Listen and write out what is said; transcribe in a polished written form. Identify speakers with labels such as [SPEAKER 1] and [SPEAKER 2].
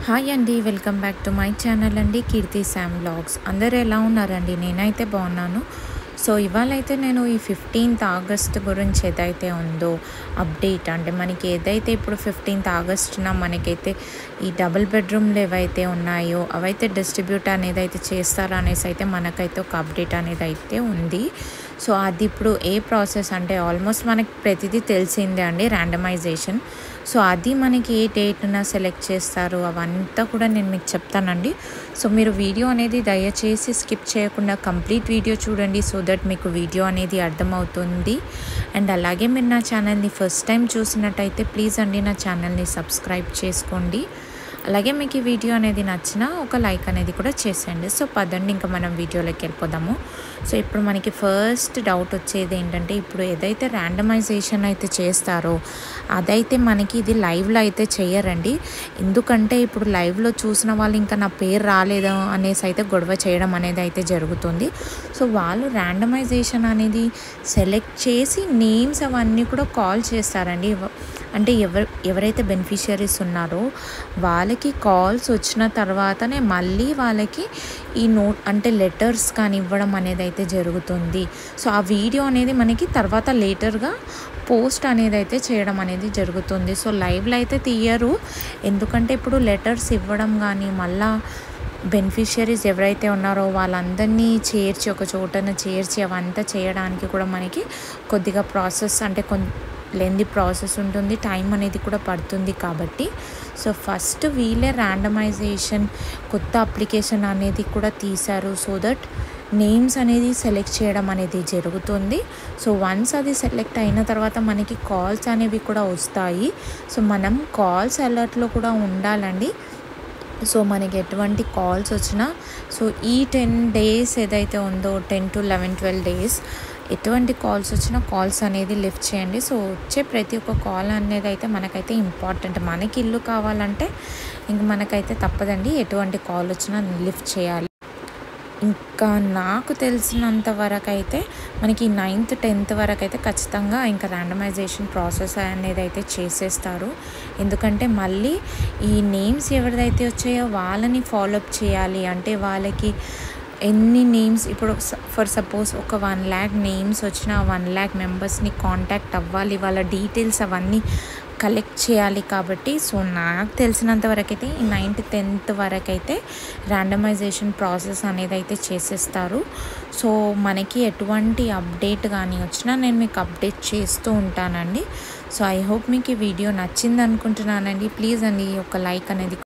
[SPEAKER 1] Hi అండి, welcome back to my channel అండి, కీర్తి Sam vlogs. అందరూ ఎలా ఉన్నారండి? నేనైతే బాగున్నాను. సో ఇవాళైతే నేను ఈ 15th ఆగస్ట్ గురించి ఏదైతే ఉందో అప్డేట్, అంటే మనకి ఏదైతే ఇప్పుడు 15th ఆగస్టున మనకైతే ఈ డబుల్ బెడ్రూమ్లు ఏవైతే ఉన్నాయో అవైతే డిస్ట్రిబ్యూట్ అనేది అయితే చేస్తారా అనేసి అయితే మనకైతే ఒక అప్డేట్ అనేది అయితే ఉంది. సో అది ఇప్పుడు ఏ ప్రాసెస్ అంటే ఆల్మోస్ట్ మనకి ప్రతిదీ తెలిసిందే అండి, ర్యాండమైజేషన్. సో అది మనకి ఏ డేట్న సెలెక్ట్ చేస్తారు అవంతా కూడా నేను మీకు చెప్తానండి. సో మీరు వీడియో అనేది దయచేసి స్కిప్ చేయకుండా కంప్లీట్ వీడియో చూడండి, సో దట్ మీకు వీడియో అనేది అర్థమవుతుంది. అండ్ అలాగే మీరు నా ఛానల్ని ఫస్ట్ టైం చూసినట్టయితే ప్లీజ్ అండి నా ఛానల్ని సబ్స్క్రైబ్ చేసుకోండి. అలాగే మీకు ఈ వీడియో అనేది నచ్చినా ఒక లైక్ అనేది కూడా చేసేయండి. సో పదండి ఇంకా మనం వీడియోలోకి వెళ్ళిపోదాము. సో ఇప్పుడు మనకి ఫస్ట్ డౌట్ వచ్చేది ఏంటంటే, ఇప్పుడు ఏదైతే ర్యాండమైజేషన్ అయితే చేస్తారో అదైతే మనకి ఇది లైవ్లో అయితే చేయరండి. ఎందుకంటే ఇప్పుడు లైవ్లో చూసిన వాళ్ళు ఇంకా నా పేరు రాలేదు అనేసి అయితే గొడవ చేయడం అనేది అయితే జరుగుతుంది. సో వాళ్ళు ర్యాండమైజేషన్ అనేది సెలెక్ట్ చేసి నేమ్స్ అవన్నీ కూడా కాల్ చేస్తారండి. అంటే ఎవరైతే బెనిఫిషియరీస్ ఉన్నారో వాళ్ళకి కాల్స్ వచ్చిన తర్వాతనే మళ్ళీ వాళ్ళకి ఈ అంటే లెటర్స్ కానీ ఇవ్వడం అనేది అయితే జరుగుతుంది. సో ఆ వీడియో అనేది మనకి తర్వాత లేటర్గా పోస్ట్ అనేది అయితే చేయడం అనేది జరుగుతుంది. సో లైవ్లో అయితే తీయరు, ఎందుకంటే ఇప్పుడు లెటర్స్ ఇవ్వడం కానీ మళ్ళా బెనిఫిషియరీస్ ఎవరైతే ఉన్నారో వాళ్ళందరినీ చేర్చి ఒక చోటన చేర్చి అవంతా చేయడానికి కూడా మనకి కొద్దిగా ప్రాసెస్ అంటే లెంది ప్రాసెస్ ఉంటుంది, టైం అనేది కూడా పడుతుంది. కాబట్టి సో ఫస్ట్ వీళ్ళే ర్యాండమైజేషన్ కొత్త అప్లికేషన్ అనేది కూడా తీశారు, సో దట్ నేమ్స్ అనేది సెలెక్ట్ చేయడం అనేది జరుగుతుంది. సో వన్స్ అది సెలెక్ట్ అయిన తర్వాత మనకి కాల్స్ అనేవి కూడా వస్తాయి. సో మనం కాల్స్ అలర్ట్లో కూడా ఉండాలండి. సో మనకి ఎటువంటి కాల్స్ వచ్చినా, సో ఈ 10 days ఏదైతే ఉందో 10 to 11, 12 days ఎటువంటి కాల్స్ వచ్చినా కాల్స్ అనేది లిఫ్ట్ చేయండి. సో వచ్చే ప్రతి ఒక్క కాల్ అనేది అయితే మనకైతే ఇంపార్టెంట్. మనకి ఇల్లు కావాలంటే ఇంక మనకైతే తప్పదండి, ఎటువంటి కాల్ వచ్చినా లిఫ్ట్ చేయాలి. ఇంకా నాకు తెలిసినంత వరకు అయితే మనకి 9th, 10th వరకు అయితే ఖచ్చితంగా ఇంకా ర్యాండమైజేషన్ ప్రాసెస్ అనేది అయితే చేసేస్తారు. ఎందుకంటే మళ్ళీ ఈ నేమ్స్ ఎవరిదైతే వచ్చాయో వాళ్ళని ఫాలోఅప్ చేయాలి. అంటే వాళ్ళకి ఎన్ని నేమ్స్ ఇప్పుడు ఫర్ సపోజ్ ఒక 1 lakh నేమ్స్ వచ్చిన 1 lakh మెంబర్స్ని కాంటాక్ట్ అవ్వాలి, వాళ్ళ డీటెయిల్స్ అవన్నీ కలెక్ట్ చేయాలి. కాబట్టి సో నాకు తెలిసినంత వరకు అయితే ఈ 9th, 10th వరకు అయితే ర్యాండమైజేషన్ ప్రాసెస్ అనేది అయితే చేసేస్తారు. సో మనకి ఎటువంటి అప్డేట్ కానీ వచ్చినా నేను మీకు అప్డేట్ చేస్తూ ఉంటానండి. సో ఐ హోప్ మీకు ఈ వీడియో నచ్చింది అనుకుంటున్నానండి. ప్లీజ్ అండి ఒక లైక్ అనేది